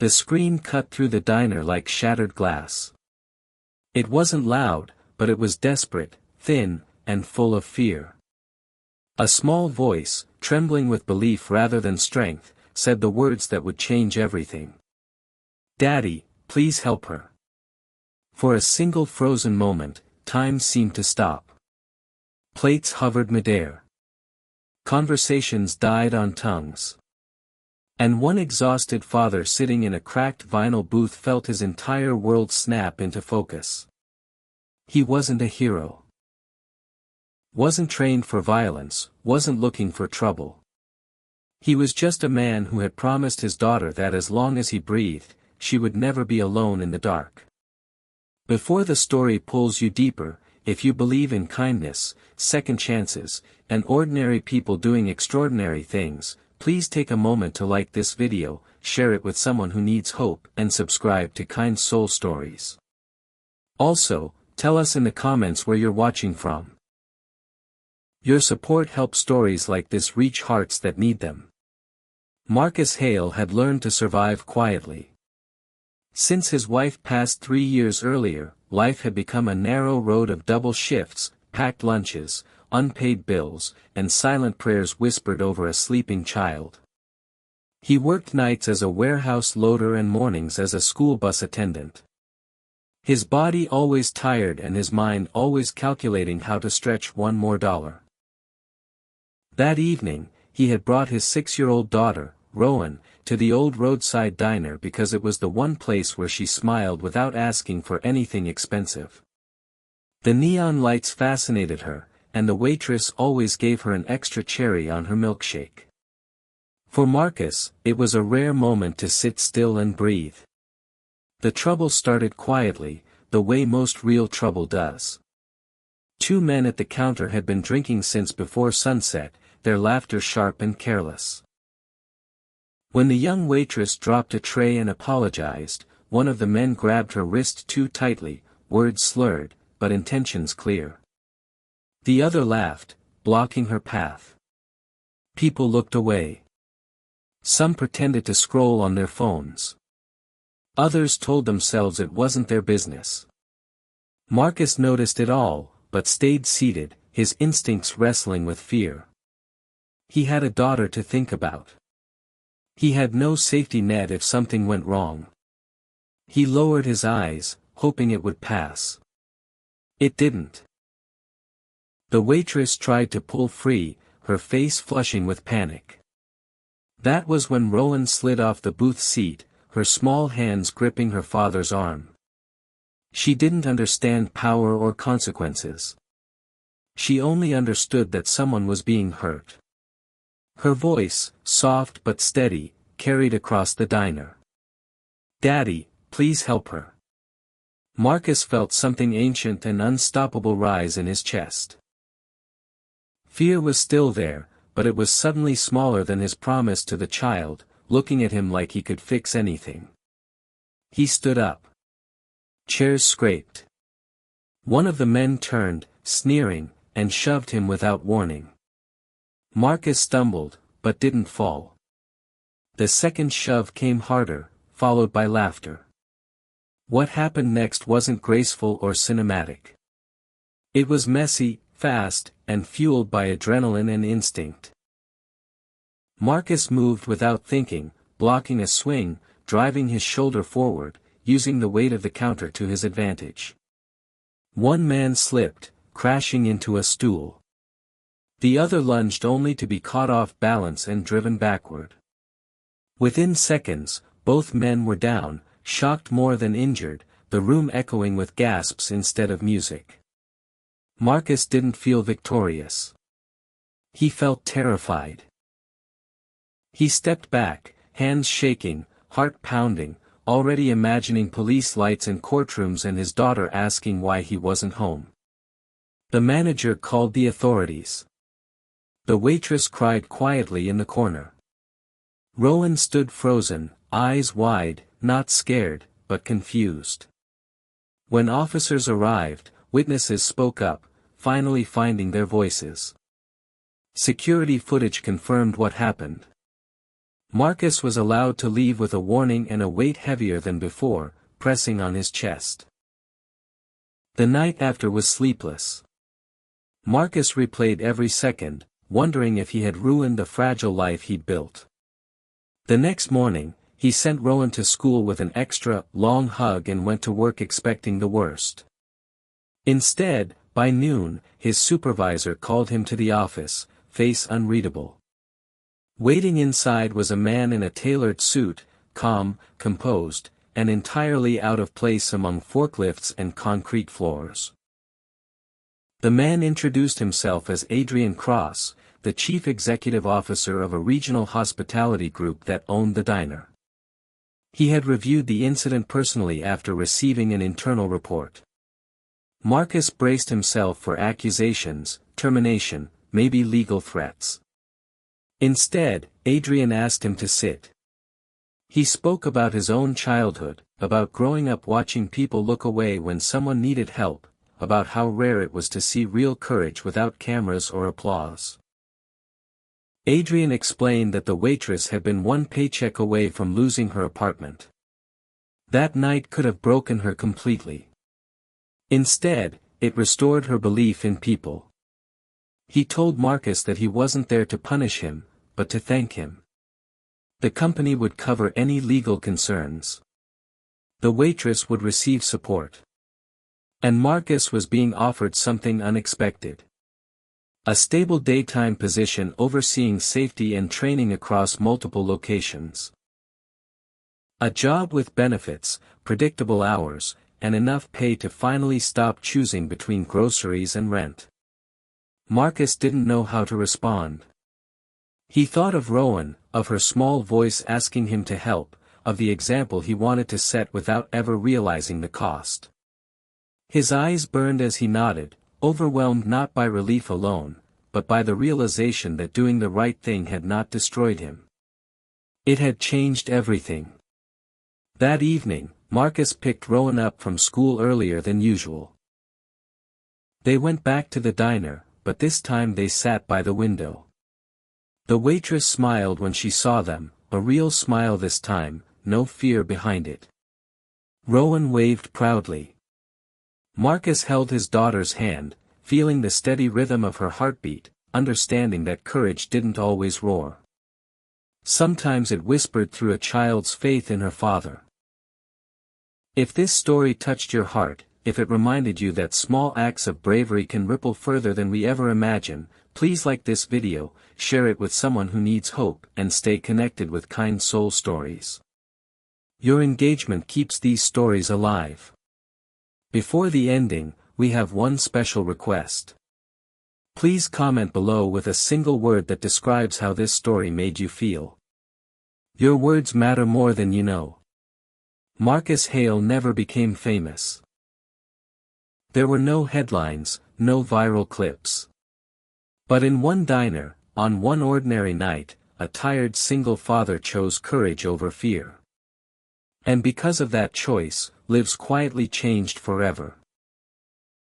The scream cut through the diner like shattered glass. It wasn't loud, but it was desperate, thin, and full of fear. A small voice, trembling with belief rather than strength, said the words that would change everything. "Daddy, please help her." For a single frozen moment, time seemed to stop. Plates hovered midair. Conversations died on tongues. And one exhausted father sitting in a cracked vinyl booth felt his entire world snap into focus. He wasn't a hero. Wasn't trained for violence, wasn't looking for trouble. He was just a man who had promised his daughter that as long as he breathed, she would never be alone in the dark. Before the story pulls you deeper, if you believe in kindness, second chances, and ordinary people doing extraordinary things, please take a moment to like this video, share it with someone who needs hope, and subscribe to Kind Soul Stories. Also, tell us in the comments where you're watching from. Your support helps stories like this reach hearts that need them. Marcus Hale had learned to survive quietly. Since his wife passed 3 years earlier, life had become a narrow road of double shifts, packed lunches, unpaid bills, and silent prayers whispered over a sleeping child. He worked nights as a warehouse loader and mornings as a school bus attendant. His body always tired and his mind always calculating how to stretch one more dollar. That evening, he had brought his 6-year-old daughter, Rowan, to the old roadside diner because it was the one place where she smiled without asking for anything expensive. The neon lights fascinated her, and the waitress always gave her an extra cherry on her milkshake. For Marcus, it was a rare moment to sit still and breathe. The trouble started quietly, the way most real trouble does. 2 men at the counter had been drinking since before sunset, their laughter sharp and careless. When the young waitress dropped a tray and apologized, one of the men grabbed her wrist too tightly, words slurred, but intentions clear. The other laughed, blocking her path. People looked away. Some pretended to scroll on their phones. Others told themselves it wasn't their business. Marcus noticed it all, but stayed seated, his instincts wrestling with fear. He had a daughter to think about. He had no safety net if something went wrong. He lowered his eyes, hoping it would pass. It didn't. The waitress tried to pull free, her face flushing with panic. That was when Rowan slid off the booth seat, her small hands gripping her father's arm. She didn't understand power or consequences. She only understood that someone was being hurt. Her voice, soft but steady, carried across the diner. "Daddy, please help her." Marcus felt something ancient and unstoppable rise in his chest. Fear was still there, but it was suddenly smaller than his promise to the child, looking at him like he could fix anything. He stood up. Chairs scraped. One of the men turned, sneering, and shoved him without warning. Marcus stumbled, but didn't fall. The second shove came harder, followed by laughter. What happened next wasn't graceful or cinematic. It was messy, fast, and fueled by adrenaline and instinct. Marcus moved without thinking, blocking a swing, driving his shoulder forward, using the weight of the counter to his advantage. One man slipped, crashing into a stool. The other lunged only to be caught off balance and driven backward. Within seconds, both men were down, shocked more than injured, the room echoing with gasps instead of music. Marcus didn't feel victorious. He felt terrified. He stepped back, hands shaking, heart pounding, already imagining police lights in courtrooms and his daughter asking why he wasn't home. The manager called the authorities. The waitress cried quietly in the corner. Rowan stood frozen, eyes wide, not scared, but confused. When officers arrived, witnesses spoke up, finally finding their voices. Security footage confirmed what happened. Marcus was allowed to leave with a warning and a weight heavier than before, pressing on his chest. The night after was sleepless. Marcus replayed every second, wondering if he had ruined the fragile life he'd built. The next morning, he sent Rowan to school with an extra, long hug and went to work expecting the worst. Instead, by noon, his supervisor called him to the office, face unreadable. Waiting inside was a man in a tailored suit, calm, composed, and entirely out of place among forklifts and concrete floors. The man introduced himself as Adrian Cross, the chief executive officer of a regional hospitality group that owned the diner. He had reviewed the incident personally after receiving an internal report. Marcus braced himself for accusations, termination, maybe legal threats. Instead, Adrian asked him to sit. He spoke about his own childhood, about growing up watching people look away when someone needed help, about how rare it was to see real courage without cameras or applause. Adrian explained that the waitress had been one paycheck away from losing her apartment. That night could have broken her completely. Instead, it restored her belief in people. He told Marcus that he wasn't there to punish him, but to thank him. The company would cover any legal concerns. The waitress would receive support. And Marcus was being offered something unexpected. A stable daytime position overseeing safety and training across multiple locations. A job with benefits, predictable hours, and enough pay to finally stop choosing between groceries and rent. Marcus didn't know how to respond. He thought of Rowan, of her small voice asking him to help, of the example he wanted to set without ever realizing the cost. His eyes burned as he nodded, overwhelmed not by relief alone, but by the realization that doing the right thing had not destroyed him. It had changed everything. That evening, Marcus picked Rowan up from school earlier than usual. They went back to the diner, but this time they sat by the window. The waitress smiled when she saw them, a real smile this time, no fear behind it. Rowan waved proudly. Marcus held his daughter's hand, feeling the steady rhythm of her heartbeat, understanding that courage didn't always roar. Sometimes it whispered through a child's faith in her father. If this story touched your heart, if it reminded you that small acts of bravery can ripple further than we ever imagine, please like this video, share it with someone who needs hope, and stay connected with Kind Soul Stories. Your engagement keeps these stories alive. Before the ending, we have one special request. Please comment below with a single word that describes how this story made you feel. Your words matter more than you know. Marcus Hale never became famous. There were no headlines, no viral clips. But in one diner, on one ordinary night, a tired single father chose courage over fear. And because of that choice, lives quietly changed forever.